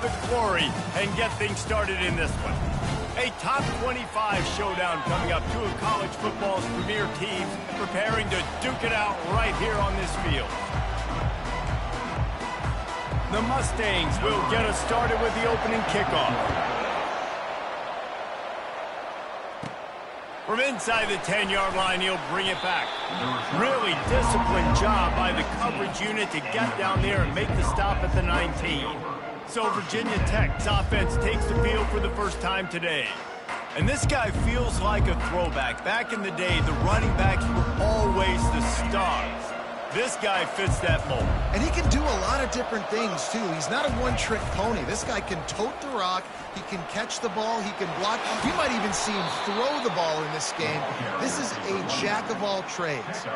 the glory and get things started in this one. A top 25 showdown coming up. Two of college football's premier teams preparing to duke it out right here on this field. The Mustangs will get us started with the opening kickoff. From inside the 10-yard line, he'll bring it back. Really disciplined job by the coverage unit to get down there and make the stop at the 19. So Virginia Tech's offense takes the field for the first time today. And this guy feels like a throwback. Back in the day, the running backs were always the stars. This guy fits that mold. And he can do a lot of different things, too. He's not a one-trick pony. This guy can tote the rock. He can catch the ball. He can block. You might even see him throw the ball in this game. This is a jack of all trades.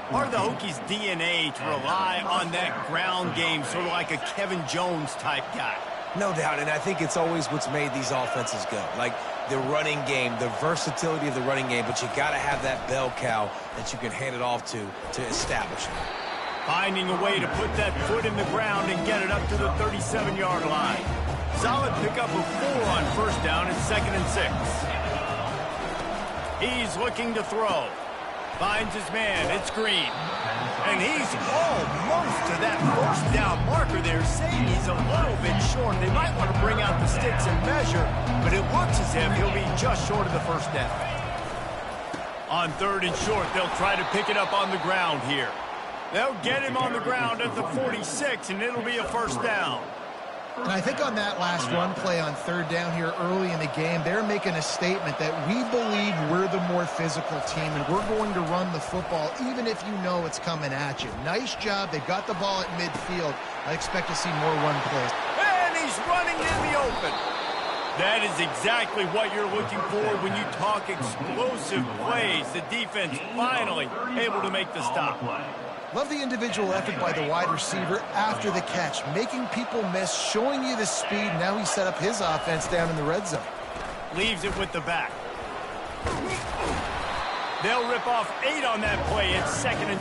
Part of the Hokies' DNA to rely on that ground game, sort of like a Kevin Jones type guy. No doubt, and I think it's always what's made these offenses go. Like the running game, the versatility of the running game, but you got to have that bell cow that you can hand it off to establish it. Finding a way to put that foot in the ground and get it up to the 37-yard line. Solid pickup of 4 on first down and 2nd and 6. He's looking to throw. Finds his man. It's Green. And he's almost to that first down marker there, saying he's a little bit short. They might want to bring out the sticks and measure, but it looks as if he'll be just short of the first down. On 3rd and short, they'll try to pick it up on the ground here. They'll get him on the ground at the 46, and it'll be a first down. And I think on that last run play on 3rd down here early in the game, they're making a statement that we believe we're the more physical team and we're going to run the football even if you know it's coming at you. Nice job. They've got the ball at midfield. I expect to see more run plays. And he's running in the open. That is exactly what you're looking for when you talk explosive plays. The defense finally able to make the stop. Love the individual effort by the wide receiver after the catch, making people miss, showing you the speed. Now he set up his offense down in the red zone. Leaves it with the back. They'll rip off 8 on that play. It's 2nd and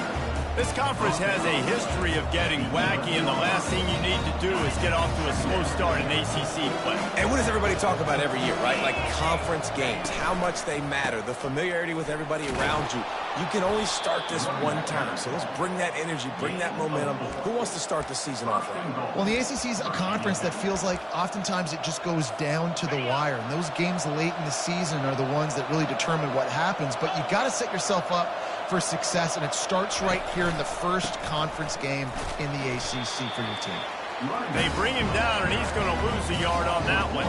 2. This conference has a history of getting wacky, and the last thing you need to do is get off to a slow start in ACC play. And what does everybody talk about every year, right? Like conference games, how much they matter, the familiarity with everybody around you. You can only start this one time, so let's bring that energy, bring that momentum. Who wants to start the season off right? Well, the ACC is a conference that feels like oftentimes it just goes down to the wire, and those games late in the season are the ones that really determine what happens. But you got to set yourself up for success, and it starts right here in the first conference game in the ACC for your team. They bring him down, and he's going to lose a yard on that one.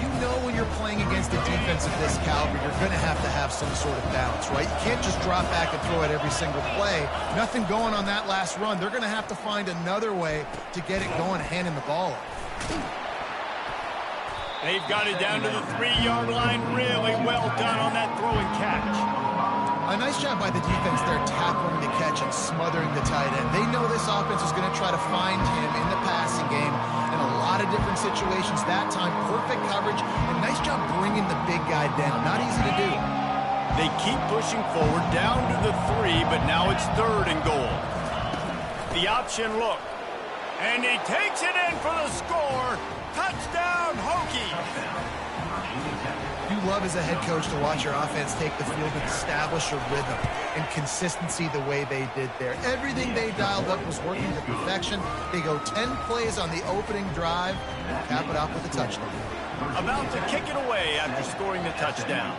You know when you're playing against a defense of this caliber, you're going to have some sort of balance, right? You can't just drop back and throw it every single play. Nothing going on that last run. They're going to have to find another way to get it going, handing the ball off. They've got it down to the 3-yard line. Really well done on that throw and catch. A nice job by the defense there, tackling the catch and smothering the tight end. They know this offense is going to try to find him in the passing game in a lot of different situations. That time, perfect coverage, and nice job bringing the big guy down. Not easy to do. They keep pushing forward, down to the 3, but now it's 3rd and goal. The option look, and he takes it in for the score. Touchdown, Hokies! You love as a head coach to watch your offense take the field and establish a rhythm and consistency the way they did there. Everything they dialed up was working to perfection. They go 10 plays on the opening drive and cap it off with a touchdown. About to kick it away after scoring the touchdown.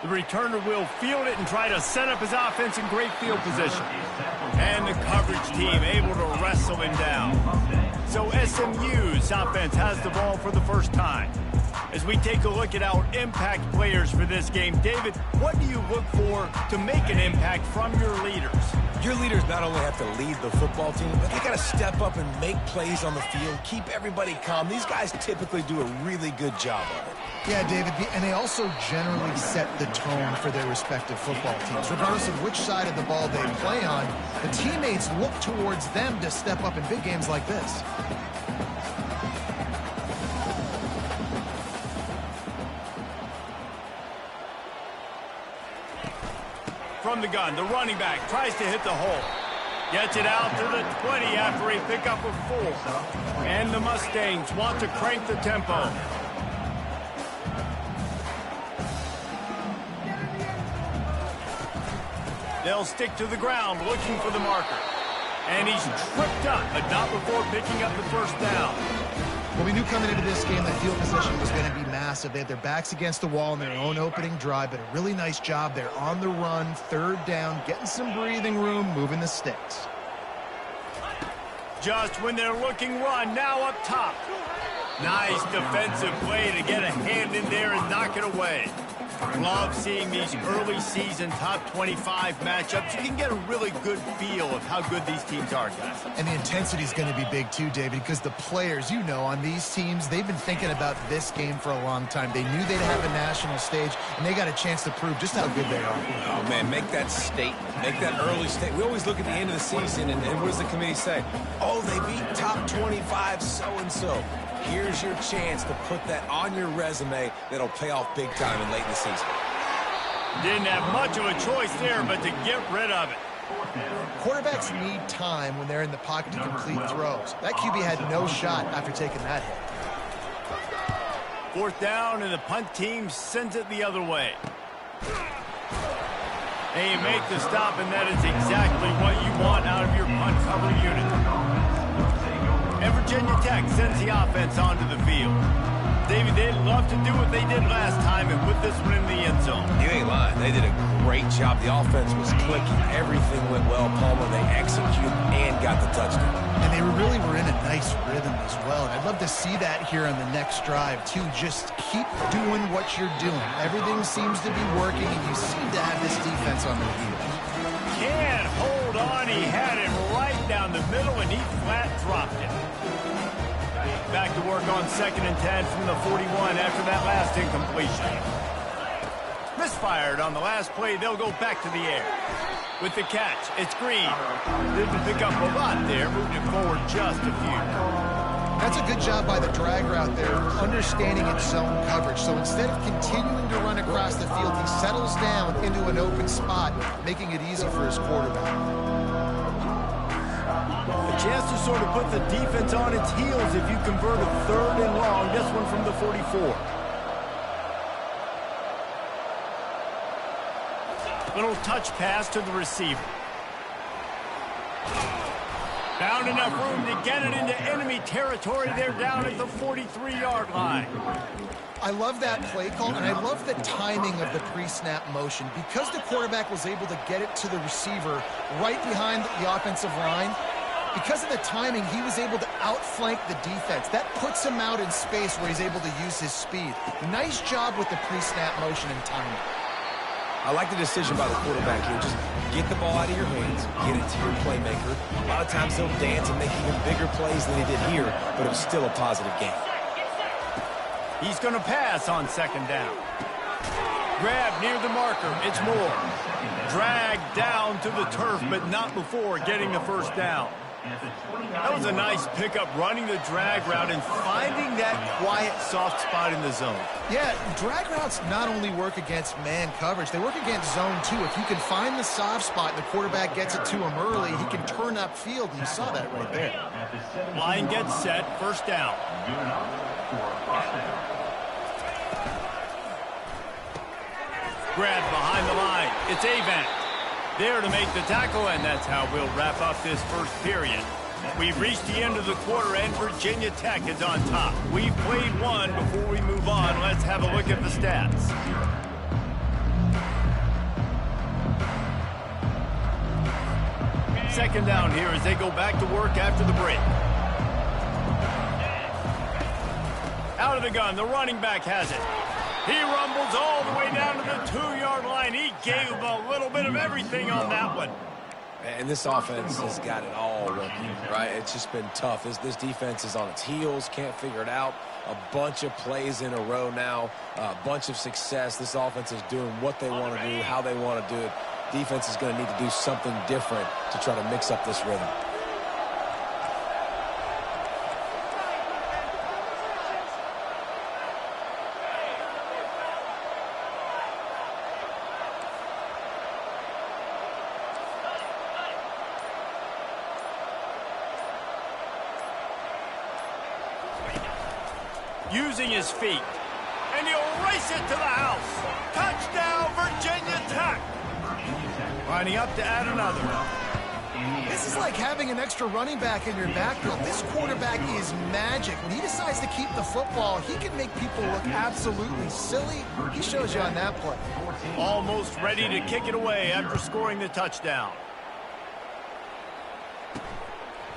The returner will field it and try to set up his offense in great field position. And the coverage team able to wrestle him down. So SMU's offense has the ball for the first time. As we take a look at our impact players for this game, David, what do you look for to make an impact from your leaders? Your leaders not only have to lead the football team, but they got to step up and make plays on the field, keep everybody calm. These guys typically do a really good job of it. Yeah, David, and they also generally set the tone for their respective football teams. Regardless of which side of the ball they play on, the teammates look towards them to step up in big games like this. From the gun, the running back tries to hit the hole. Gets it out to the 20 after a pickup of 4. And the Mustangs want to crank the tempo. They'll stick to the ground looking for the marker. And he's tripped up, but not before picking up the first down. Well, we knew coming into this game that field position was going to be massive. They had their backs against the wall in their own opening drive, but a really nice job there on the run, 3rd down, getting some breathing room, moving the sticks. Just when they're looking run, now up top. Nice defensive play to get a hand in there and knock it away. Love seeing these early season top 25 matchups. You can get a really good feel of how good these teams are, guys. And the intensity is going to be big too, David, because the players, you know, on these teams, they've been thinking about this game for a long time. They knew they'd have a national stage, and they got a chance to prove just how good they are. Oh, man, make that statement. Make that early statement. We always look at the end of the season, and what does the committee say? Oh, they beat top 25 so-and-so. Here's your chance to put that on your resume that'll pay off big time in late in the season. Didn't have much of a choice there, but to get rid of it. Quarterbacks need time when they're in the pocket to complete throws. That QB had no shot after taking that hit. 4th down, and the punt team sends it the other way. They make the stop, and that is exactly what you want out of your punt cover unit. And Virginia Tech sends the offense onto the field. David, they'd love to do what they did last time and put this one in the end zone. You ain't lying. They did a great job. The offense was clicking. Everything went well. Palmer, they executed and got the touchdown. And they really were in a nice rhythm as well. And I'd love to see that here on the next drive, too. Just keep doing what you're doing. Everything seems to be working, and you seem to have this defense on their heels. Can't hold on. He had it right down the middle, and he flat dropped it. Back to work on 2nd and 10 from the 41 after that last incompletion. Misfired on the last play. They'll go back to the air. With the catch, it's Green. Didn't pick up a lot there, moving it forward just a few. That's a good job by the drag route there, understanding its zone coverage. So instead of continuing to run across the field, he settles down into an open spot, making it easy for his quarterback. A chance to sort of put the defense on its heels if you convert a 3rd and long. This one from the 44. Little touch pass to the receiver. Found enough room to get it into enemy territory. They're down at the 43-yard line. I love that play call, and I love the timing of the pre-snap motion. Because the quarterback was able to get it to the receiver right behind the offensive line, because of the timing, he was able to outflank the defense. That puts him out in space where he's able to use his speed. Nice job with the pre-snap motion and timing. I like the decision by the quarterback here. Just get the ball out of your hands, get it to your playmaker. A lot of times he'll dance and make even bigger plays than he did here, but it was still a positive game. He's going to pass on 2nd down. Grab near the marker. It's Moore. Dragged down to the turf, but not before getting the first down. That was a nice pickup, running the drag route and finding that quiet, soft spot in the zone. Yeah, drag routes not only work against man coverage, they work against zone too. If you can find the soft spot and the quarterback gets it to him early, he can turn upfield, and you saw that right there. Line gets set, 1st down. Grab behind the line. It's Avant. There to make the tackle, and that's how we'll wrap up this first period. We've reached the end of the quarter, and Virginia Tech is on top. We've played one. Before we move on, let's have a look at the stats. Second down here as they go back to work after the break. Out of the gun, the running back has it. He rumbles all the way down to the 2-yard line. He gave a little bit of everything on that one. And this offense has got it all working, right? It's just been tough. This defense is on its heels, can't figure it out. A bunch of plays in a row now, a bunch of success. This offense is doing what they want to do, how they want to do it. Defense is going to need to do something different to try to mix up this rhythm. using his feet. And he'll race it to the house. Touchdown, Virginia Tech. Lining up to add another. This is like having an extra running back in your backfield. This quarterback is magic. When he decides to keep the football, he can make people look absolutely silly. He shows you on that play. Almost ready to kick it away after scoring the touchdown.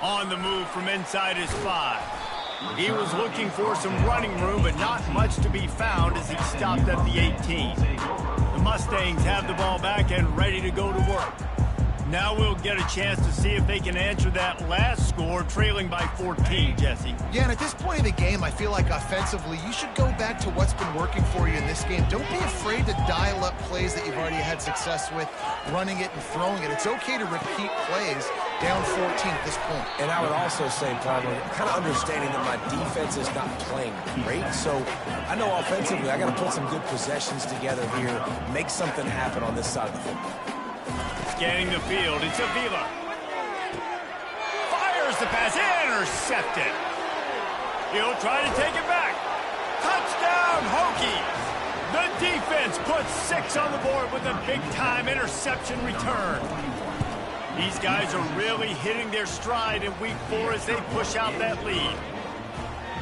On the move from inside his 5. He was looking for some running room, but not much to be found as he stopped at the 18. The Mustangs have the ball back and ready to go to work. Now we'll get a chance to see if they can answer that last score, trailing by 14, Jesse. Yeah, and at this point in the game, I feel like offensively, you should go back to what's been working for you in this game. Don't be afraid to dial up plays that you've already had success with, running it and throwing it. It's okay to repeat plays down 14 at this point. And I would also say, probably, kind of understanding that my defense is not playing great. So I know offensively, I got to put some good possessions together here, make something happen on this side of the football. Scanning the field, it's Avila. Fires the pass, intercepted. He'll try to take it back. Touchdown, Hokies. The defense puts 6 on the board with a big-time interception return. These guys are really hitting their stride in week 4 as they push out that lead.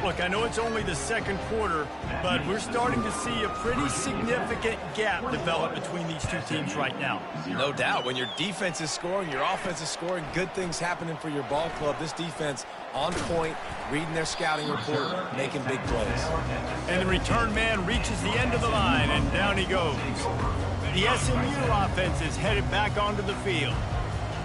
Look, I know it's only the second quarter, but we're starting to see a pretty significant gap develop between these two teams right now. No doubt. When your defense is scoring, your offense is scoring, good things happening for your ball club. This defense on point, reading their scouting report, making big plays. And the return man reaches the end of the line, and down he goes. The SMU offense is headed back onto the field.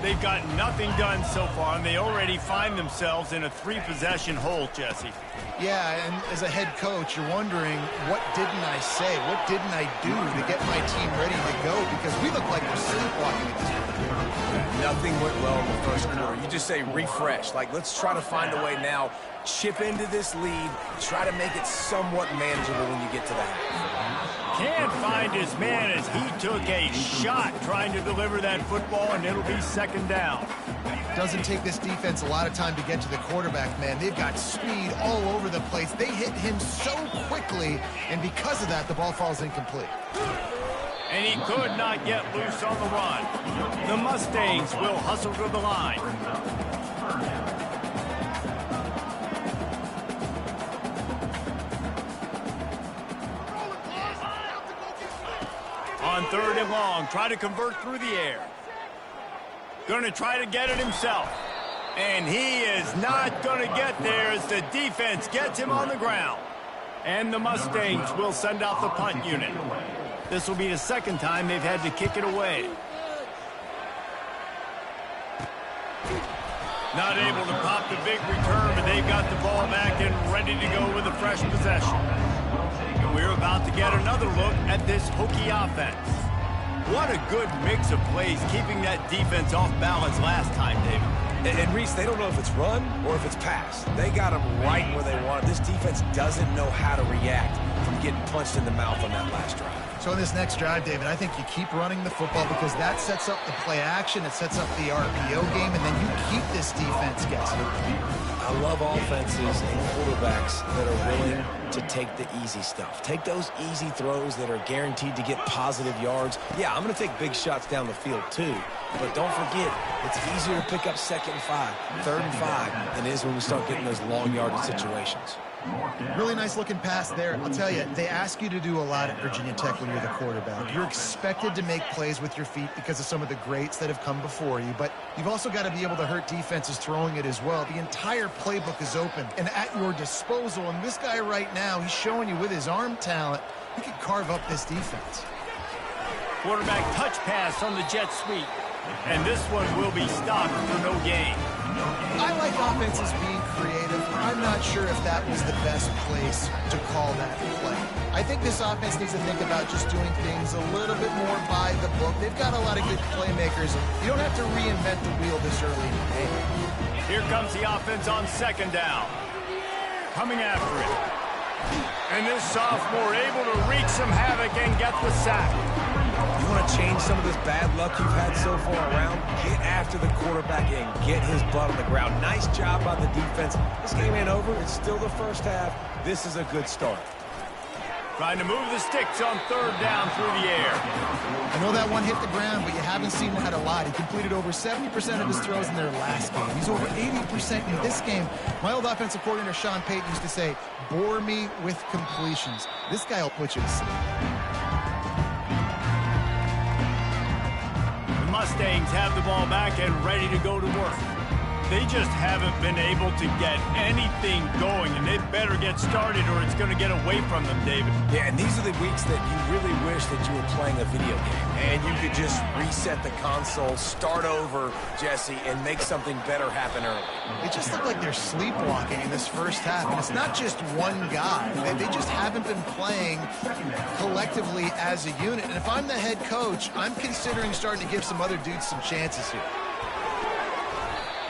They've got nothing done so far, and they already find themselves in a 3-possession hole, Jesse. Yeah, and as a head coach, you're wondering, what didn't I say? What didn't I do to get my team ready to go? Because we look like we're sleepwalking at this point. Nothing went well in the first quarter. You just say refresh. Like, let's try to find a way now, chip into this lead, try to make it somewhat manageable when you get to that. Can't find his man as he took a shot trying to deliver that football, and it'll be second down. Doesn't take this defense a lot of time to get to the quarterback, man. They've got speed all over the place. They hit him so quickly, and because of that, the ball falls incomplete. And he could not get loose on the run. The Mustangs will hustle to the line. On 3rd and long, try to convert through the air. Going to try to get it himself. And he is not going to get there as the defense gets him on the ground. And the Mustangs will send out the punt unit. This will be the second time they've had to kick it away. Not able to pop the big return, but they've got the ball back and ready to go with a fresh possession. We're about to get another look at this Hokie offense. What a good mix of plays, keeping that defense off balance last time, David. And Reese, they don't know if it's run or if it's pass. They got them right where they want it. This defense doesn't know how to react from getting punched in the mouth on that last drive. So in this next drive, David, I think you keep running the football because that sets up the play action, it sets up the RPO game, and then you keep this defense guessing. I love offenses and quarterbacks that are willing to take the easy stuff. Take those easy throws that are guaranteed to get positive yards. Yeah, I'm going to take big shots down the field too, but don't forget, it's easier to pick up 2nd and 5, 3rd and 5 than it is when we start getting those long yardage situations. Really nice looking pass there. I'll tell you, they ask you to do a lot at Virginia Tech when you're the quarterback. You're expected to make plays with your feet because of some of the greats that have come before you, but you've also got to be able to hurt defenses throwing it as well. The entire playbook is open and at your disposal, and this guy right now, he's showing you with his arm talent, he can carve up this defense. Quarterback touch pass on the jet sweep, and this one will be stopped for no gain. I like offenses being creative. I'm not sure if that was the best place to call that play. I think this offense needs to think about just doing things a little bit more by the book. They've got a lot of good playmakers. You don't have to reinvent the wheel this early in the game. Here comes the offense on 2nd down. Coming after it. And this sophomore able to wreak some havoc and get the sack. You want want to change some of this bad luck you've had so far around? Get after the quarterback and get his butt on the ground. Nice job by the defense. This game ain't over. It's still the first half. This is a good start. Trying to move the sticks on third down through the air. I know that one hit the ground, but you haven't seen that a lot. He completed over 70% of his throws in their last game. He's over 80% in this game. My old offensive coordinator, Sean Payton, used to say, bore me with completions. This guy will put you to sleep. The Mustangs have the ball back and ready to go to work. They just haven't been able to get anything going, and they better get started or it's going to get away from them, David. Yeah, and these are the weeks that you really wish that you were playing a video game, and you could just reset the console, start over, Jesse, and make something better happen early. They just look like they're sleepwalking in this first half, and it's not just one guy. They just haven't been playing collectively as a unit, and if I'm the head coach, I'm considering starting to give some other dudes some chances here.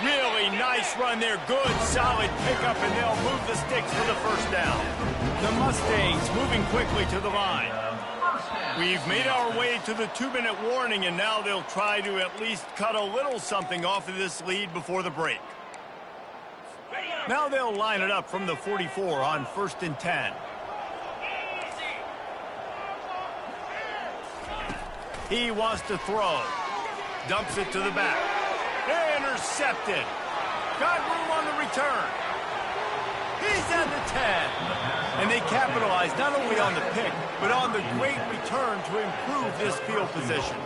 Really nice run there. Good, solid pickup, and they'll move the sticks for the first down. The Mustangs moving quickly to the line. We've made our way to the 2-minute warning, and now they'll try to at least cut a little something off of this lead before the break. Now they'll line it up from the 44 on 1st and 10. He wants to throw. Dumps it to the back. Intercepted. Got room on the return. He's at the 10. And they capitalize not only on the pick, but on the great return to improve this field position.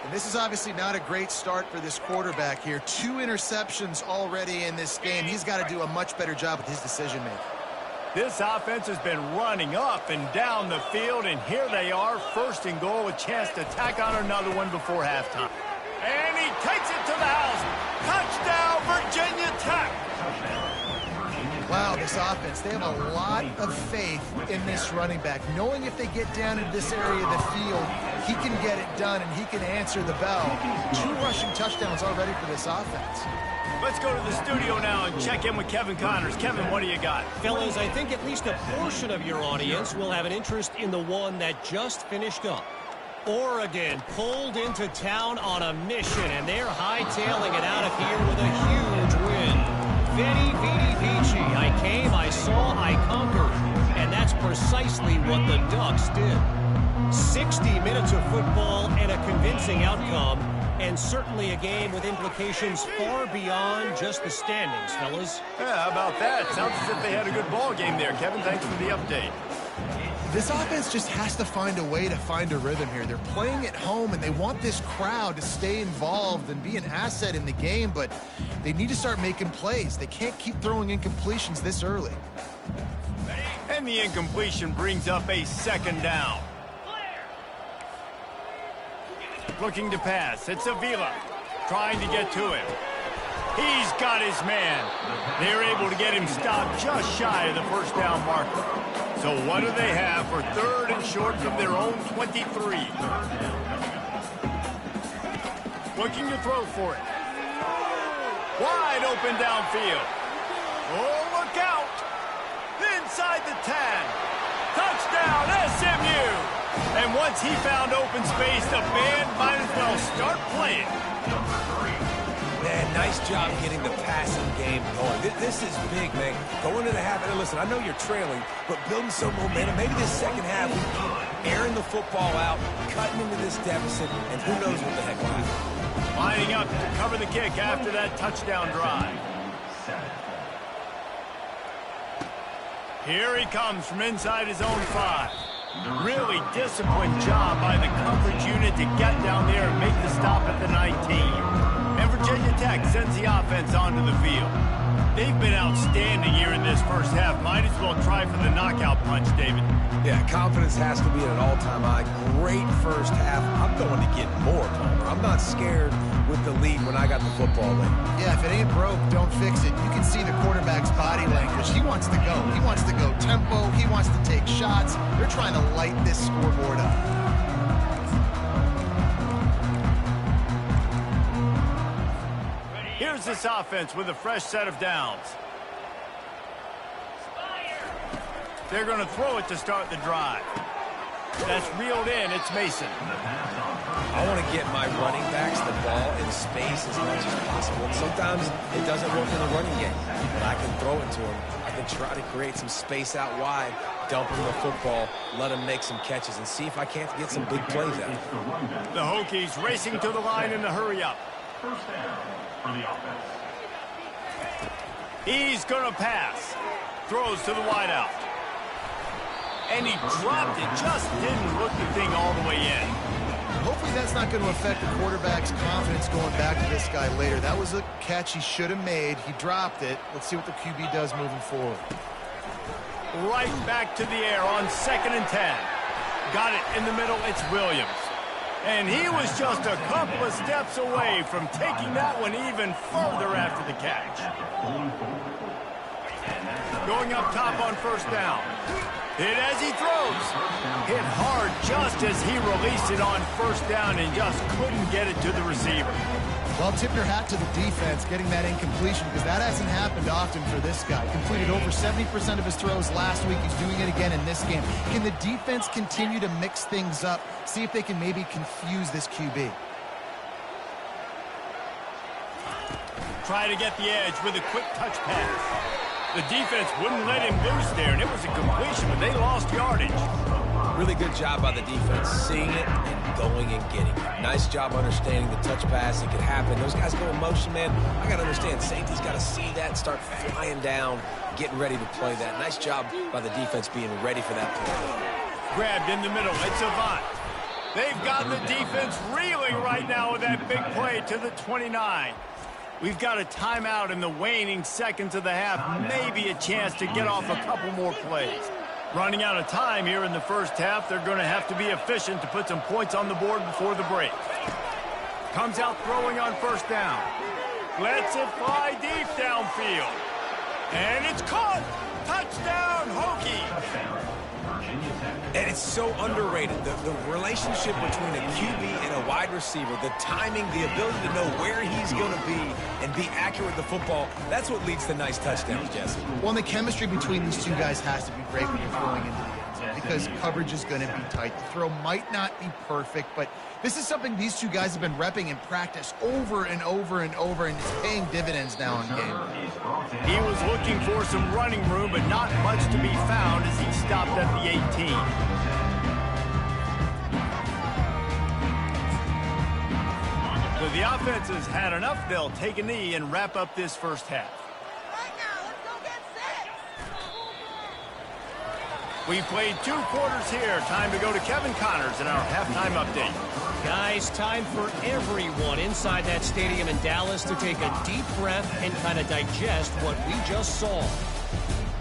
And this is obviously not a great start for this quarterback here. 2 interceptions already in this game. He's got to do a much better job with his decision-making. This offense has been running up and down the field, and here they are, 1st and goal, a chance to tack on another one before halftime. And he takes it to the house. Touchdown, Virginia Tech. Wow, this offense, they have a lot of faith in this running back, knowing if they get down into this area of the field, he can get it done and he can answer the bell. 2 rushing touchdowns already for this offense. Let's go to the studio now and check in with Kevin Connors. Kevin, what do you got? Fellas, I think at least a portion of your audience will have an interest in the one that just finished up. Oregon pulled into town on a mission, and they're hightailing it out of here with a huge win. Veni, vidi, vici. I came, I saw, I conquered. And that's precisely what the Ducks did. 60 minutes of football and a convincing outcome, and certainly a game with implications far beyond just the standings, fellas. Yeah, how about that? Sounds as if they had a good ball game there. Kevin, thanks for the update. This offense just has to find a way to find a rhythm here. They're playing at home, and they want this crowd to stay involved and be an asset in the game, but they need to start making plays. They can't keep throwing incompletions this early. And the incompletion brings up a 2nd down. Looking to pass. It's Avila trying to get to him. He's got his man. They're able to get him stopped just shy of the 1st down marker. So what do they have for 3rd and short from their own 23? Looking to throw for it. Wide open downfield. Oh, look out. Inside the 10. Touchdown, SMU. And once he found open space, the band might as well start playing. Man, nice job getting the passing game going. This is big, man. Going into the half, and listen, I know you're trailing, but building some momentum. Maybe this second half, we keep airing the football out, cutting into this deficit, and who knows what the heck will happen. Lining up to cover the kick after that touchdown drive. Here he comes from inside his own 5. Really disciplined job by the coverage unit to get down there and make the stop at the 19. And Virginia Tech sends the offense onto the field. They've been outstanding here in this first half. Might as well try for the knockout punch, David. Yeah, confidence has to be at an all-time high. Great first half. I'm going to get more, Palmer. I'm not scared with the lead when I got the football in. Yeah, if it ain't broke, don't fix it. You can see the quarterback's body language. He wants to go. He wants to go tempo. He wants to take shots. They're trying to light this scoreboard up. Here's this offense with a fresh set of downs. They're going to throw it to start the drive. That's reeled in. It's Mason. I want to get my running backs the ball in space as much as possible. And sometimes it doesn't work in the running game, but I can throw it to them. I can try to create some space out wide, dump them the football, let them make some catches, and see if I can't get some big plays out. The Hokies racing to the line in a hurry-up. First down for the offense. He's going to pass. Throws to the wideout. And he dropped it. Just didn't look the thing all the way in. Hopefully that's not going to affect the quarterback's confidence going back to this guy later. That was a catch he should have made. He dropped it. Let's see what the QB does moving forward. Right back to the air on 2nd and 10. Got it in the middle. It's Williams. And he was just a couple of steps away from taking that one even further after the catch. Going up top on 1st down. Hit as he throws. Hit hard just as he released it on 1st down and just couldn't get it to the receiver. Well, tip your hat to the defense getting that incompletion because that hasn't happened often for this guy. Completed over 70% of his throws last week. He's doing it again in this game. Can the defense continue to mix things up? See if they can maybe confuse this QB. Try to get the edge with a quick touch pass. The defense wouldn't let him loose there, and it was a completion, but they lost yardage. Really good job by the defense, seeing it and going and getting it. Nice job understanding the touch pass. It could happen. Those guys go in motion, man. I got to understand, safety's got to see that, start flying down, getting ready to play that. Nice job by the defense being ready for that play. Grabbed in the middle. It's Avant. They've got the defense reeling right now with that big play to the 29. We've got a timeout in the waning seconds of the half. Maybe a chance to get off a couple more plays. Running out of time here in the first half. They're going to have to be efficient to put some points on the board before the break. Comes out throwing on 1st down. Lets it fly deep downfield. And it's caught. Touchdown, Hokies. And it's so underrated, the relationship between a QB and a wide receiver, the timing, the ability to know where he's going to be and be accurate with the football, that's what leads to nice touchdowns, Jesse. Well, and the chemistry between these two guys has to be great when you're throwing into the end zone because coverage is going to be tight. The throw might not be perfect, but this is something these two guys have been repping in practice over and over and over, and it's paying dividends now in game. He was looking for some running room, but not much to be found as he stopped at the 18. So the offense has had enough. They'll take a knee and wrap up this first half. We played 2 quarters here. Time to go to Kevin Connors in our halftime update. Guys, time for everyone inside that stadium in Dallas to take a deep breath and kind of digest what we just saw.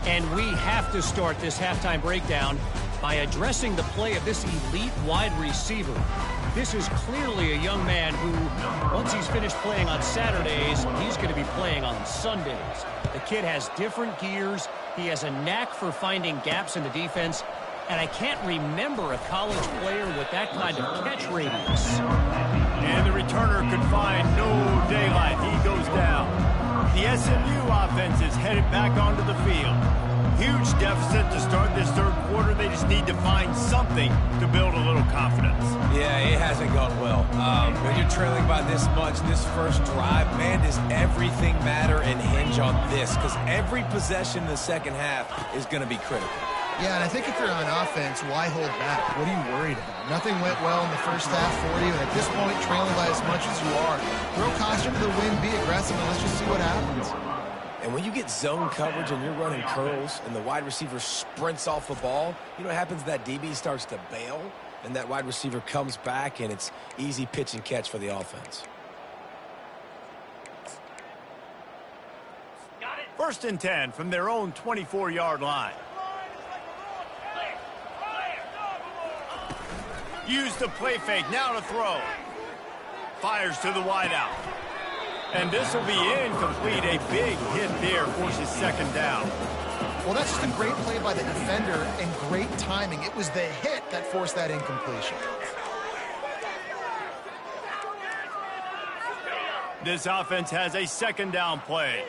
And we have to start this halftime breakdown by addressing the play of this elite wide receiver. This is clearly a young man who, once he's finished playing on Saturdays, he's going to be playing on Sundays. The kid has different gears. He has a knack for finding gaps in the defense. And I can't remember a college player with that kind of catch radius. And the returner could find no daylight. He goes down. The SMU offense is headed back onto the field. Huge deficit to start this third quarter. They just need to find something to build a little confidence. Yeah, it hasn't gone well. When you're trailing by this much, this first drive, man, does everything matter and hinge on this? Because every possession in the second half is going to be critical. Yeah, and I think if you're on offense, why hold back? What are you worried about? Nothing went well in the first half for you, and at this point, trailing by as much as you are, throw caution to the wind, be aggressive, and let's just see what happens. And when you get zone coverage and you're running curls and the wide receiver sprints off the ball, you know what happens? That DB starts to bail, and that wide receiver comes back, and it's easy pitch and catch for the offense. 1st and 10 from their own 24-yard line. Use the play fake, now to throw. Fires to the wideout. And this will be incomplete. A big hit there forces 2nd down. Well, that's just a great play by the defender and great timing. It was the hit that forced that incompletion. This offense has a 2nd down play.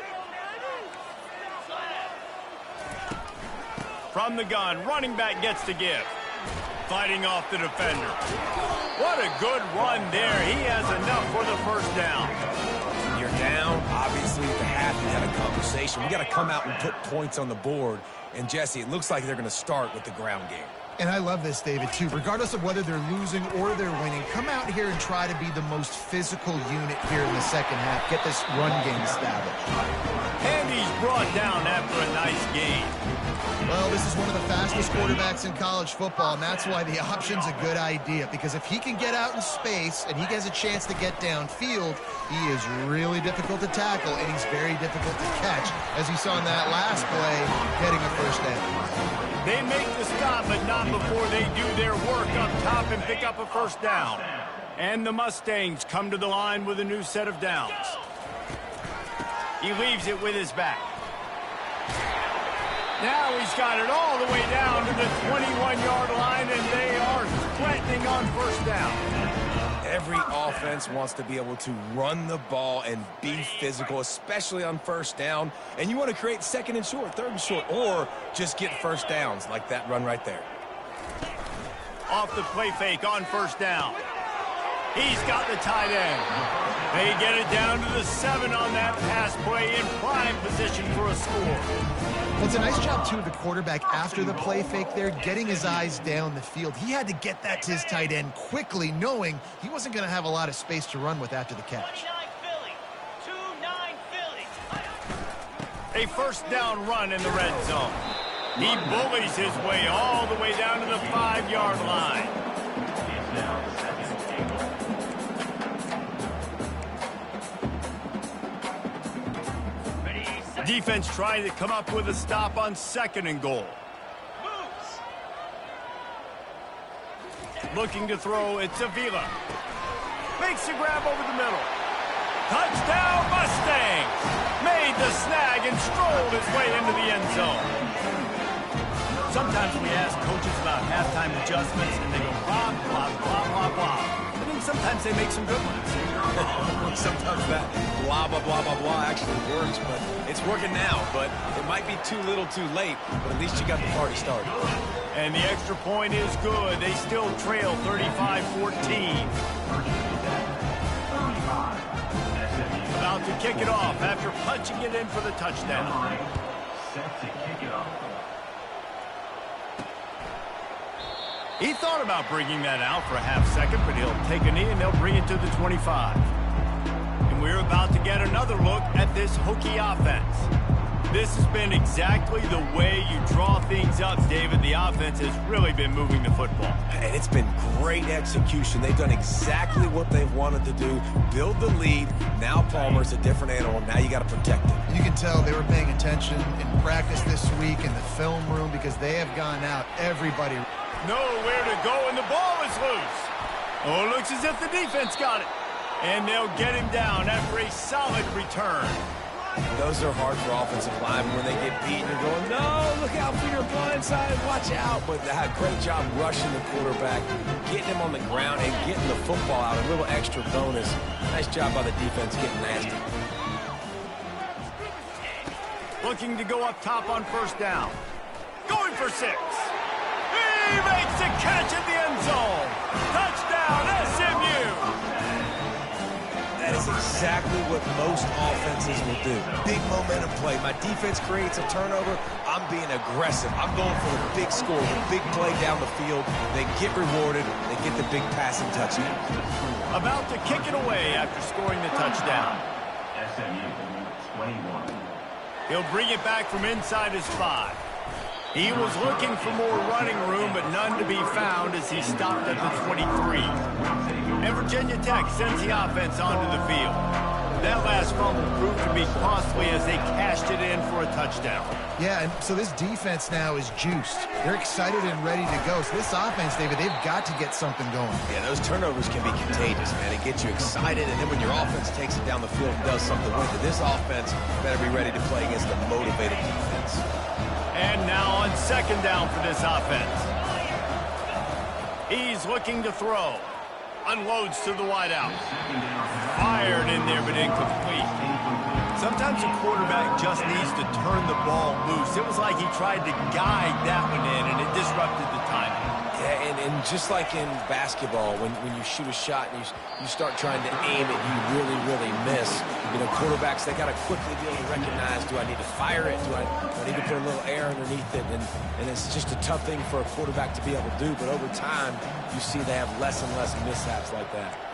From the gun, running back gets to give. Fighting off the defender. What a good run there. He has enough for the first down. When you're down, obviously at the half you had a conversation. We got to come out and put points on the board. And Jesse, it looks like they're going to start with the ground game. And I love this, David, too. Regardless of whether they're losing or they're winning, come out here and try to be the most physical unit here in the second half. Get this run game established. And he's brought down after a nice gain. Well, this is one of the fastest quarterbacks in college football, and that's why the option's a good idea. Because if he can get out in space and he has a chance to get downfield, he is really difficult to tackle, and he's very difficult to catch, as we saw in that last play, getting a first down. They make the stop, but not before they do their work up top and pick up a first down. And the Mustangs come to the line with a new set of downs. He leaves it with his back. Now he's got it all the way down to the 21-yard line, and they are threatening on first down. Every offense wants to be able to run the ball and be physical, especially on first down. And you want to create second and short, third and short, or just get first downs like that run right there. Off the play fake on first down. He's got the tight end. They get it down to the 7 on that pass play in prime position for a score. Well, it's a nice job, too, of the quarterback after the play fake there, getting his eyes down the field. He had to get that to his tight end quickly, knowing he wasn't going to have a lot of space to run with after the catch. A first down run in the red zone. He bullies his way all the way down to the 5-yard line. Defense trying to come up with a stop on 2nd and goal. Looking to throw, it's Avila. Makes a grab over the middle. Touchdown Mustangs! Made the snag and strolled his way into the end zone. Sometimes we ask coaches about halftime adjustments and they go blah, blah, blah, blah, blah. And then sometimes they make some good ones. Sometimes that blah, blah, blah, blah, blah actually works, but it's working now. But it might be too little too late, but at least you got the party started. And the extra point is good. They still trail 35-14. About to kick it off after punching it in for the touchdown. Set to kick it off. He thought about bringing that out for a half second, but he'll take a knee and they'll bring it to the 25. And we're about to get another look at this Hokie offense. This has been exactly the way you draw things up, David. The offense has really been moving the football. And it's been great execution. They've done exactly what they've wanted to do. Build the lead. Now Palmer's a different animal. Now you got to protect him. You can tell they were paying attention in practice this week in the film room because they have gone out. Everybody. Nowhere to go, and the ball is loose. Oh, it looks as if the defense got it. And they'll get him down after a solid return. Those are hard for offensive linemen when they get beat. You're going, no, look out for your blind side, watch out. But they had a great job rushing the quarterback, getting him on the ground, and getting the football out. A little extra bonus. Nice job by the defense getting nasty. Looking to go up top on first down. Going for 6. He makes a catch in the end zone. Touchdown, SMU. That is exactly what most offenses will do. Big momentum play. My defense creates a turnover. I'm being aggressive. I'm going for the big score, the big play down the field. They get rewarded. They get the big passing touchdown. About to kick it away after scoring the touchdown. SMU 21. He'll bring it back from inside his 5. He was looking for more running room, but none to be found as he stopped at the 23. And Virginia Tech sends the offense onto the field. That last fumble proved to be costly as they cashed it in for a touchdown. Yeah, and so this defense now is juiced. They're excited and ready to go. So this offense, David, they've got to get something going. Yeah, those turnovers can be contagious, man. It gets you excited, and then when your offense takes it down the field and does something with it, this offense better be ready to play against a motivated defense. And now on second down for this offense. He's looking to throw. Unloads to the wideout. Fired in there, but incomplete. Sometimes a quarterback just needs to turn the ball loose. It was like he tried to guide that one in, and it disrupted the timing. Yeah, and just like in basketball, when you shoot a shot and you start trying to aim it, you really, really miss. You know, quarterbacks, they got to quickly be able to recognize, do I need to fire it? Do I need to put a little air underneath it? And it's just a tough thing for a quarterback to be able to do. But over time, you see they have less and less mishaps like that.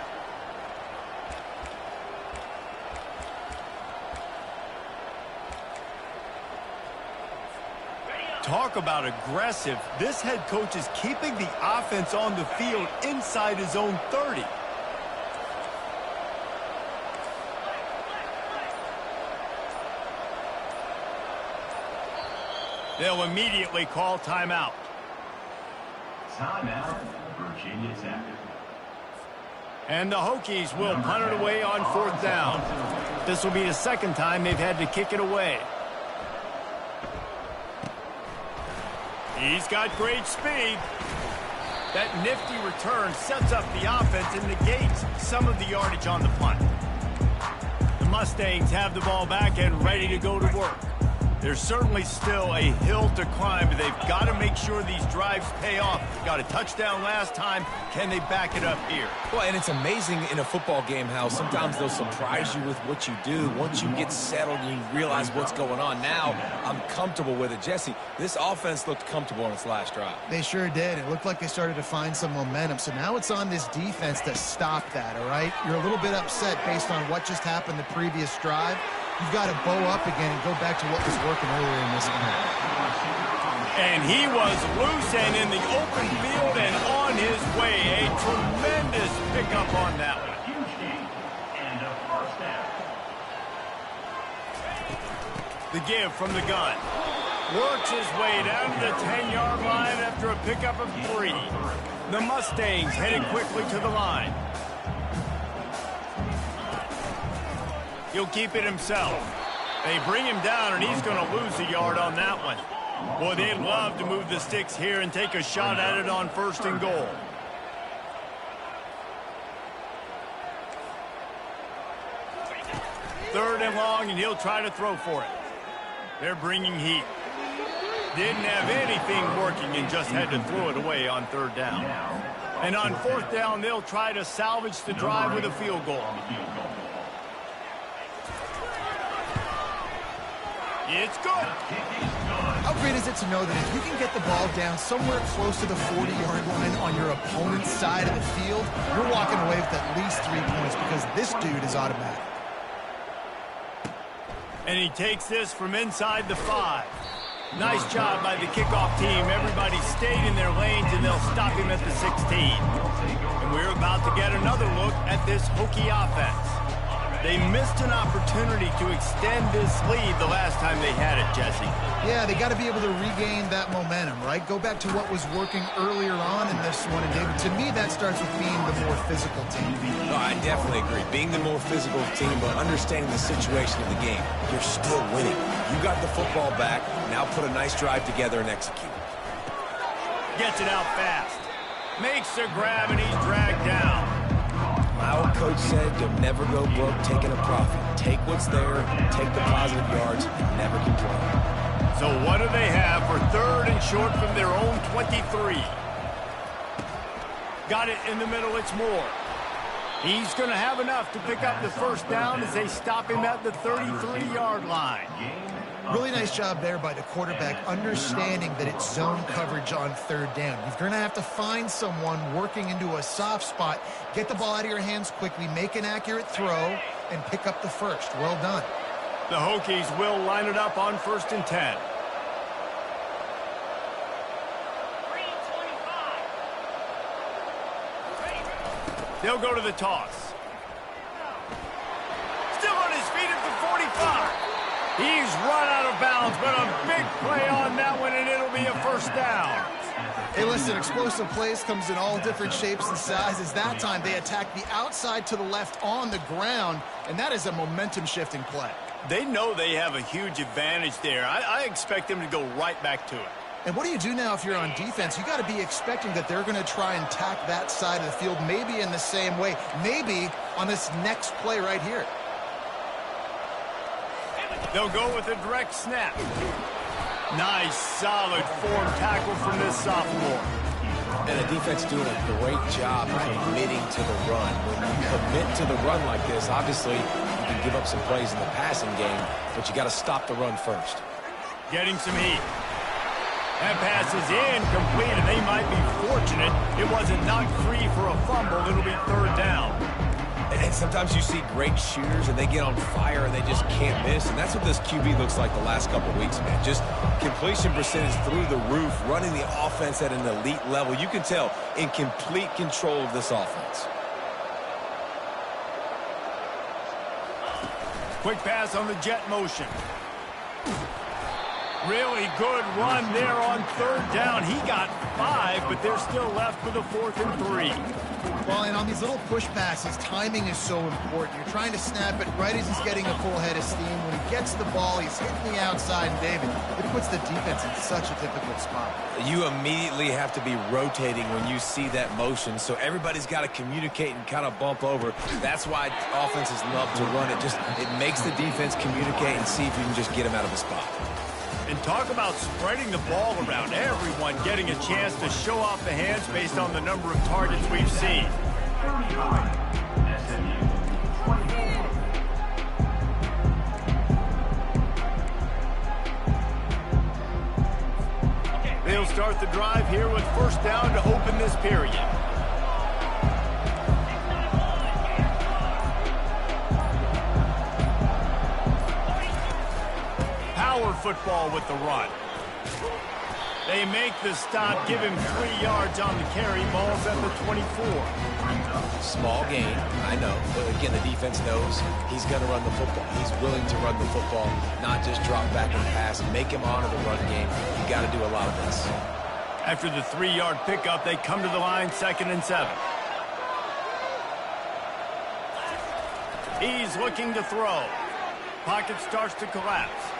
Talk about aggressive. This head coach is keeping the offense on the field inside his own 30. They'll immediately call timeout. Timeout, Virginia Tech. And the Hokies will punt it away on 4th down. This will be the second time they've had to kick it away. He's got great speed. That nifty return sets up the offense and negates some of the yardage on the punt. The Mustangs have the ball back and ready to go to work. There's certainly still a hill to climb, but they've got to make sure these drives pay off. Got a touchdown last time. Can they back it up here? Well, and it's amazing in a football game how sometimes they'll surprise you with what you do. Once you get settled and you realize what's going on, now I'm comfortable with it. Jesse, this offense looked comfortable on its last drive. They sure did. It looked like they started to find some momentum. So now it's on this defense to stop that, all right? You're a little bit upset based on what just happened the previous drive. You've got to bow up again and go back to what was working earlier in this game. And he was loose and in the open field and on his way. A tremendous pickup on that one. Huge gain and a first down. The give from the gun. Works his way down to the 10-yard line after a pickup of 3. The Mustangs headed quickly to the line. He'll keep it himself. They bring him down, and he's going to lose a yard on that one. Boy, they'd love to move the sticks here and take a shot at it on 1st and goal. Third and long, and he'll try to throw for it. They're bringing heat. Didn't have anything working and just had to throw it away on 3rd down. And on 4th down, they'll try to salvage the drive with a field goal. It's good. How great is it to know that if you can get the ball down somewhere close to the 40-yard line on your opponent's side of the field, you're walking away with at least 3 points because this dude is automatic. And he takes this from inside the 5. Nice job by the kickoff team. Everybody stayed in their lanes, and they'll stop him at the 16. And we're about to get another look at this Hokie offense. They missed an opportunity to extend this lead the last time they had it, Jesse. Yeah, they got to be able to regain that momentum, right? Go back to what was working earlier on in this one. And David, to me, that starts with being the more physical team. No, I definitely agree. Being the more physical team, but understanding the situation of the game. You're still winning. You got the football back. Now put a nice drive together and execute. Gets it out fast. Makes the grab, and he's dragged down. My old coach said you'll never go broke taking a profit. Take what's there, take the positive yards, and never complain. So what do they have for 3rd and short from their own 23? Got it in the middle, it's Moore. He's going to have enough to pick up the 1st down as they stop him at the 33-yard line. Really nice job there by the quarterback, understanding that it's zone coverage on 3rd down. You're going to have to find someone working into a soft spot, get the ball out of your hands quickly, make an accurate throw, and pick up the 1st. Well done. The Hokies will line it up on 1st and 10. They'll go to the toss. Still on his feet at the 45. He's run out of bounds, but a big play on that one, and it'll be a 1st down. Hey, listen, explosive plays comes in all different shapes and sizes. That time, they attack the outside to the left on the ground, and that is a momentum-shifting play. They know they have a huge advantage there. I expect them to go right back to it. And what do you do now if you're on defense? You got to be expecting that they're going to try and tack that side of the field, maybe in the same way, maybe on this next play right here. They'll go with a direct snap. Nice, solid form tackle from this sophomore. And the defense doing a great job committing to the run. When you commit to the run like this, obviously you can give up some plays in the passing game, but you got to stop the run first. Getting some heat. That pass is incomplete, and they might be fortunate it wasn't knocked free for a fumble. It'll be third down. And sometimes you see great shooters, and they get on fire, and they just can't miss. And that's what this QB looks like the last couple of weeks, man. Just completion percentage through the roof, running the offense at an elite level. You can tell in complete control of this offense. Quick pass on the jet motion. Really good run there on third down. He got 5, but they're still left with a 4th and 3. Well, and on these little push passes, timing is so important. You're trying to snap it right as he's getting a full head of steam. When he gets the ball, he's hitting the outside, and David, it puts the defense in such a difficult spot. You immediately have to be rotating when you see that motion, so everybody's got to communicate and kind of bump over. That's why offenses love to run it. It makes the defense communicate and see if you can just get him out of a spot. And talk about spreading the ball around. Everyone getting a chance to show off the hands based on the number of targets we've seen. SMU 24. They'll start the drive here with first down to open this period. Power football with the run. They make the stop, give him 3 yards on the carry. Ball's at the 24. Small gain, I know. But again, the defense knows he's going to run the football. He's willing to run the football, not just drop back and pass. Make him honor the run game. You got to do a lot of this. After the 3-yard pickup, they come to the line, 2nd and 7. He's looking to throw. Pocket starts to collapse.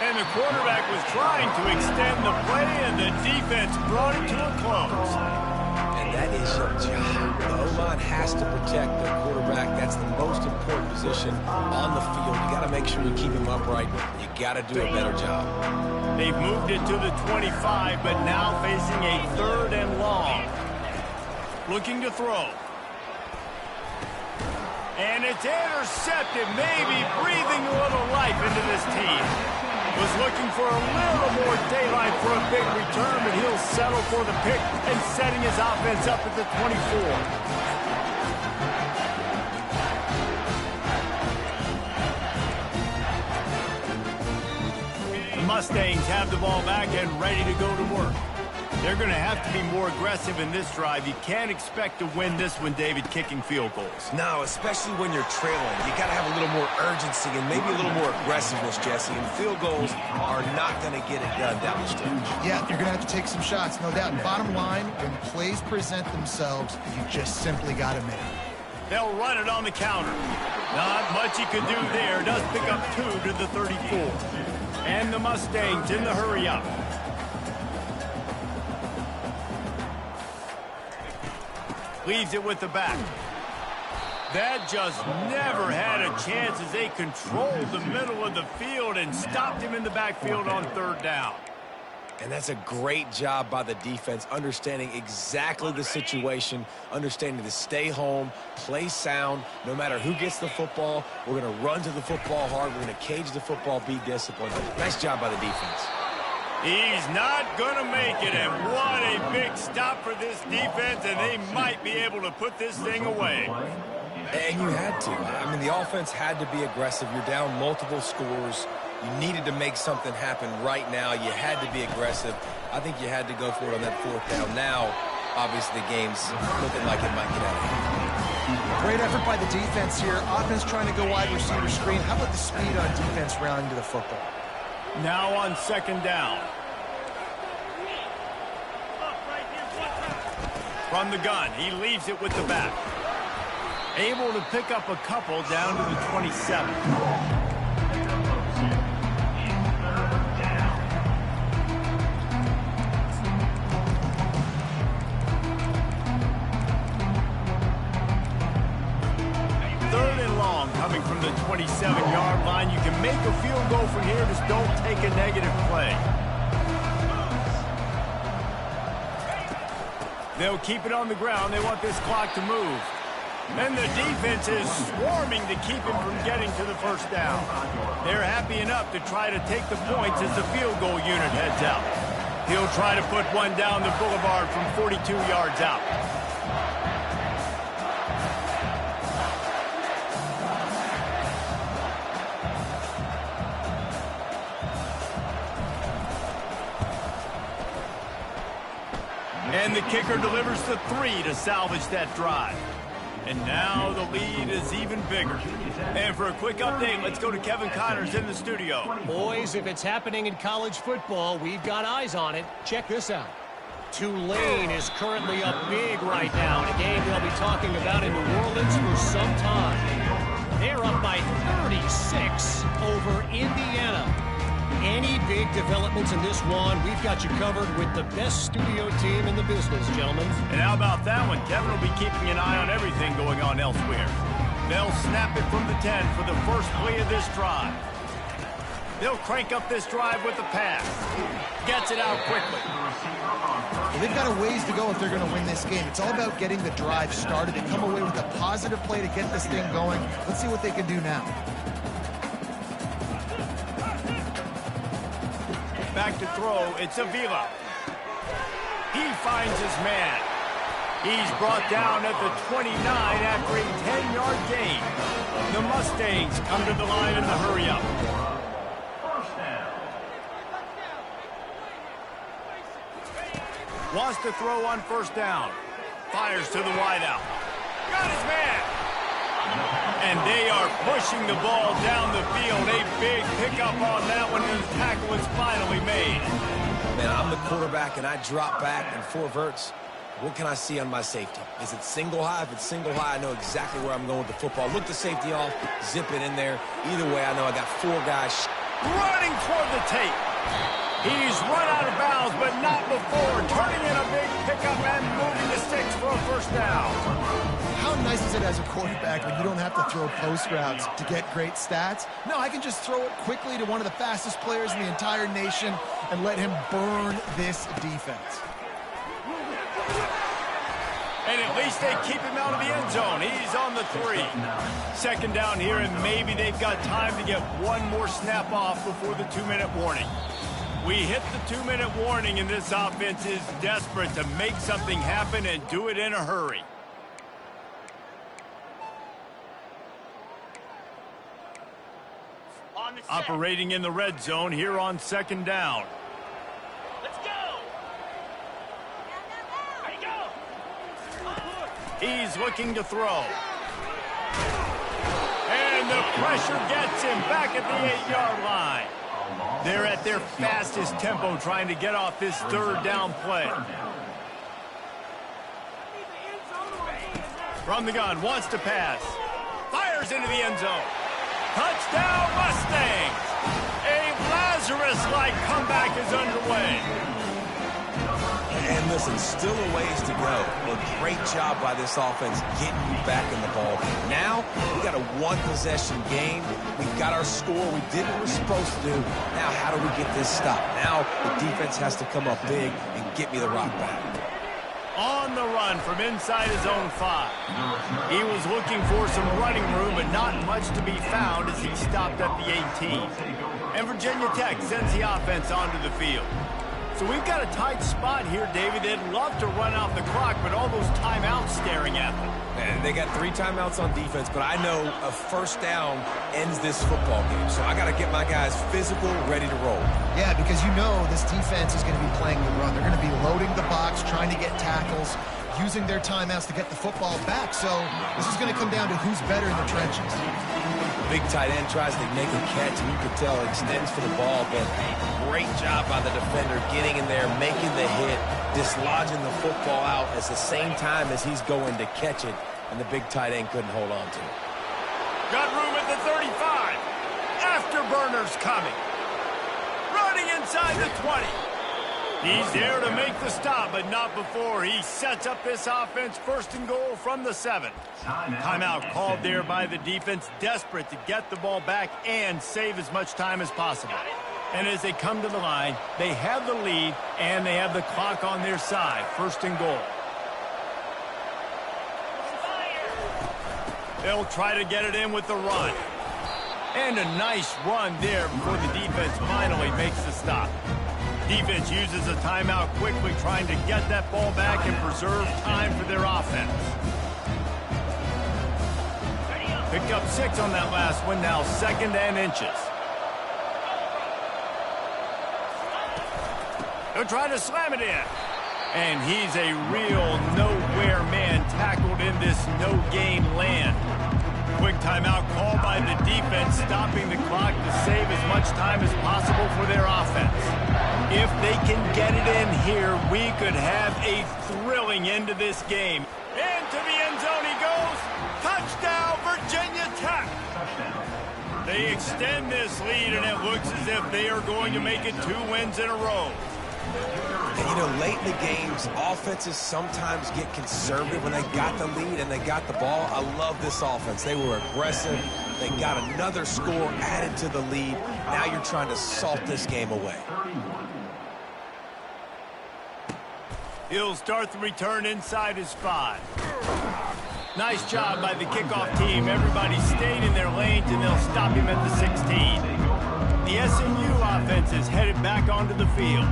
And the quarterback was trying to extend the play, and the defense brought it to a close. And that is your job. The O-line has to protect the quarterback. That's the most important position on the field. You got to make sure you keep him upright. You got to do a better job. They've moved it to the 25, but now facing a 3rd and long. Looking to throw. And it's intercepted, maybe breathing a little life into this team. Was looking for a little more daylight for a big return, but he'll settle for the pick and setting his offense up at the 24. The Mustangs have the ball back and ready to go to work. They're going to have to be more aggressive in this drive. You can't expect to win this one, David, kicking field goals. No, especially when you're trailing. You got to have a little more urgency and maybe a little more aggressiveness, Jesse. And field goals are not going to get it done down the stretch. Yeah, you're going to have to take some shots, no doubt. And bottom line, when plays present themselves, you just simply got to make them. They'll run it on the counter. Not much he could do there. Does pick up 2 to the 34. And the Mustangs in the hurry up. Leaves it with the back. That just never had a chance as they controlled the middle of the field and stopped him in the backfield on 3rd down. And that's a great job by the defense, understanding exactly the situation, understanding to stay home, play sound. No matter who gets the football, we're going to run to the football hard. We're going to cage the football, be disciplined. Nice job by the defense. He's not going to make it, and what a big stop for this defense, and they might be able to put this thing away. And you had to. I mean, the offense had to be aggressive. You're down multiple scores. You needed to make something happen right now. You had to be aggressive. I think you had to go for it on that 4th down. Now, obviously, the game's looking like it might get out of hand. Great effort by the defense here. Offense trying to go wide receiver screen. How about the speed on defense rounding to the football? Now on 2nd down. From the gun, he leaves it with the back. Able to pick up a couple down to the 27. Coming from the 27-yard line. You can make a field goal from here. Just don't take a negative play. They'll keep it on the ground. They want this clock to move. And the defense is swarming to keep him from getting to the first down. They're happy enough to try to take the points as the field goal unit heads out. He'll try to put one down the boulevard from 42 yards out. And the kicker delivers the 3 to salvage that drive. And now the lead is even bigger. And for a quick update, let's go to Kevin Connors in the studio. Boys, if it's happening in college football, we've got eyes on it. Check this out. Tulane is currently up big right now in a game they'll be talking about in New Orleans for some time. They're up by 36 over Indiana. Any big developments in this one, we've got you covered with the best studio team in the business, gentlemen. And how about that one? Kevin will be keeping an eye on everything going on elsewhere. They'll snap it from the 10 for the first play of this drive. They'll crank up this drive with the pass. Gets it out quickly. Well, they've got a ways to go if they're going to win this game. It's all about getting the drive started and come away with a positive play to get this thing going. Let's see what they can do now. Back to throw, it's Avila. He finds his man. He's brought down at the 29 after a 10-yard gain. The Mustangs come to the line in the hurry-up. First down. Wants to throw on first down. Fires to the wideout. Got his man. And they are pushing the ball down the field. A big pickup on that one, and the tackle is finally made. Man, I'm the quarterback, and I drop back and 4 verts. What can I see on my safety? Is it single high? If it's single high, I know exactly where I'm going with the football. Look the safety off, zip it in there. Either way, I know I got 4 guys running toward the tape. He's run out of bounds, but not before. Turning in a big pickup and moving the sticks for a first down. How nice is it as a quarterback when you don't have to throw post routes to get great stats? No, I can just throw it quickly to one of the fastest players in the entire nation and let him burn this defense. And at least they keep him out of the end zone. He's on the 3. Second down here, and maybe they've got time to get one more snap off before the 2-minute warning. We hit the 2-minute warning, and this offense is desperate to make something happen and do it in a hurry. Operating in the red zone here on second down. Let's go! He's looking to throw. And the pressure gets him back at the 8-yard line. They're at their fastest tempo trying to get off this third down play. From the gun, wants to pass. Fires into the end zone. Touchdown Mustangs! A Lazarus-like comeback is underway. And listen, still a ways to go. A great job by this offense getting you back in the ball game. Now, we got a one-possession game. We got our score. We did what we're supposed to do. Now, how do we get this stopped? Now, the defense has to come up big and get me the rock back. On the run from inside his own 5. He was looking for some running room, but not much to be found as he stopped at the 18. And Virginia Tech sends the offense onto the field. So we've got a tight spot here, David. They'd love to run out the clock, but all those timeouts staring at them. And they got 3 timeouts on defense, but I know a first down ends this football game. So I got to get my guys physical, ready to roll. Yeah, because you know this defense is going to be playing the run. They're going to be loading the box, trying to get tackles, using their timeouts to get the football back. So this is going to come down to who's better in the trenches. Big tight end tries to make a catch, and you can tell it extends for the ball, but great job by the defender getting in there, making the hit, dislodging the football out at the same time as he's going to catch it, and the big tight end couldn't hold on to it. Got room at the 35. Afterburners coming. Running inside the 20. He's there to make the stop, but not before he sets up this offense first and goal from the 7. Timeout called there by the defense, desperate to get the ball back and save as much time as possible. And as they come to the line, they have the lead and they have the clock on their side, first and goal. They'll try to get it in with the run. And a nice run there before the defense finally makes the stop. Defense uses a timeout quickly, trying to get that ball back and preserve time for their offense. Picked up 6 on that last one, now 2nd and inches. They'll try to slam it in. And he's a real nowhere man tackled in this no-gain land. Quick timeout called by the defense, stopping the clock to save as much time as possible for their offense. If they can get it in here, we could have a thrilling end to this game. Into the end zone he goes. Touchdown, Virginia Tech. They extend this lead, and it looks as if they are going to make it 2 wins in a row. And, you know, late in the games, offenses sometimes get conservative when they got the lead and they got the ball. I love this offense. They were aggressive. They got another score added to the lead. Now you're trying to salt this game away. He'll start the return inside his 5. Nice job by the kickoff team. Everybody stayed in their lanes, and they'll stop him at the 16. The SMU offense is headed back onto the field.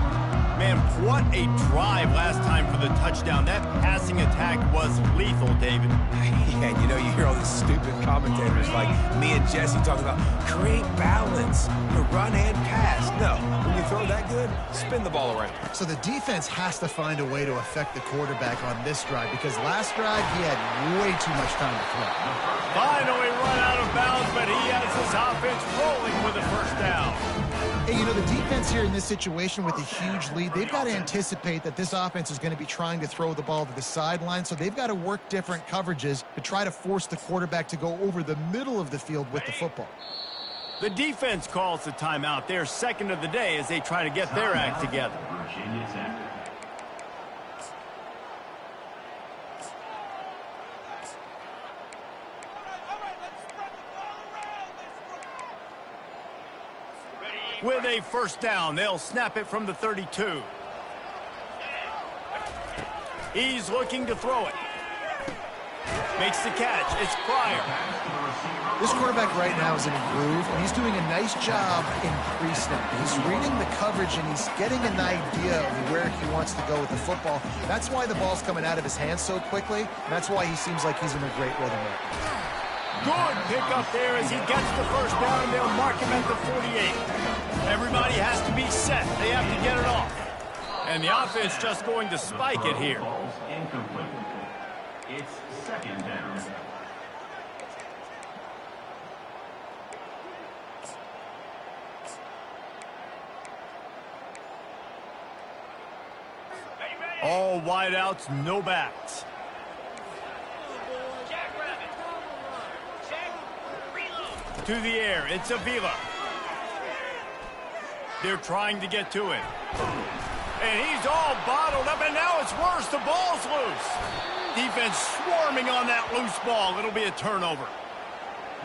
Man, what a drive last time for the touchdown. That passing attack was lethal, David. Yeah, you know, you hear all these stupid commentators like me and Jesse talking about create balance, to run and pass. No, when you throw that good, spin the ball around. So the defense has to find a way to affect the quarterback on this drive, because last drive he had way too much time to throw. Finally run out of bounds, but he has his offense rolling with a 1st down. Hey, you know, the defense here in this situation with a huge lead, they've got to anticipate that this offense is going to be trying to throw the ball to the sideline, so they've got to work different coverages to try to force the quarterback to go over the middle of the field with the football. The defense calls the timeout. They're 2nd of the day as they try to get their act together. With a 1st down, they'll snap it from the 32. He's looking to throw it. Makes the catch. It's Pryor. This quarterback right now is in a groove, and he's doing a nice job in pre-snap. He's reading the coverage, and he's getting an idea of where he wants to go with the football. That's why the ball's coming out of his hands so quickly, and that's why he seems like he's in a great rhythm right now. Good pick up there as he gets the 1st down, and they'll mark him at the 48. Everybody has to be set. They have to get it off. And the offense just going to spike it here. Incomplete. It's 2nd down. All wideouts, no backs. To the air, it's Avila. They're trying to get to him. And he's all bottled up, and now it's worse. The ball's loose. Defense swarming on that loose ball. It'll be a turnover.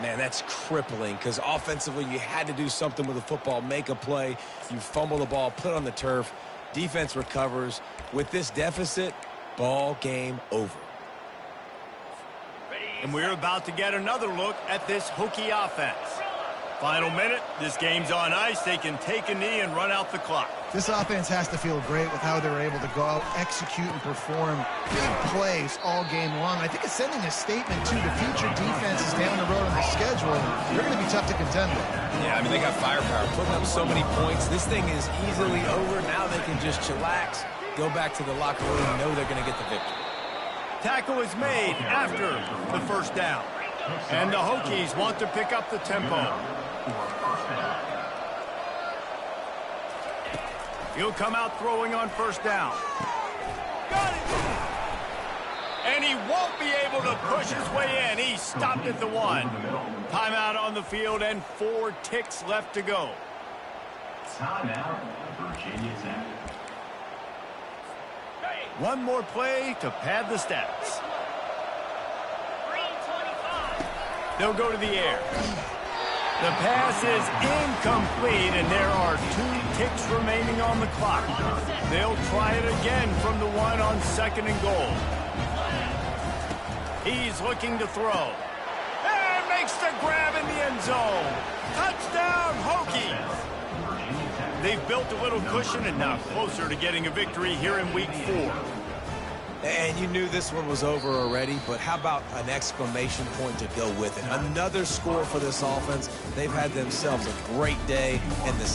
Man, that's crippling, because offensively you had to do something with the football, make a play. You fumble the ball, put it on the turf. Defense recovers. With this deficit, ball game over. And we're about to get another look at this Hokie offense. Final minute, this game's on ice. They can take a knee and run out the clock. This offense has to feel great with how they're able to go out, execute, and perform big plays all game long. I think it's sending a statement to the future defenses down the road on the schedule. They're going to be tough to contend with. Yeah, I mean, they got firepower, putting up so many points. This thing is easily over. Now they can just chillax, go back to the locker room, know they're going to get the victory. Tackle is made after the 1st down. And the Hokies want to pick up the tempo. He'll come out throwing on 1st down. Got it! And he won't be able to push his way in. He stopped at the 1. Timeout on the field and 4 ticks left to go. Timeout, Virginia Tech. One more play to pad the stats. They'll go to the air. The pass is incomplete, and there are 2 ticks remaining on the clock. They'll try it again from the 1 on 2nd and goal. He's looking to throw. Makes the grab in the end zone. Touchdown, Hokies. They've built a little cushion and now closer to getting a victory here in Week 4. And you knew this one was over already, but how about an exclamation point to go with it? Another score for this offense. They've had themselves a great day, and the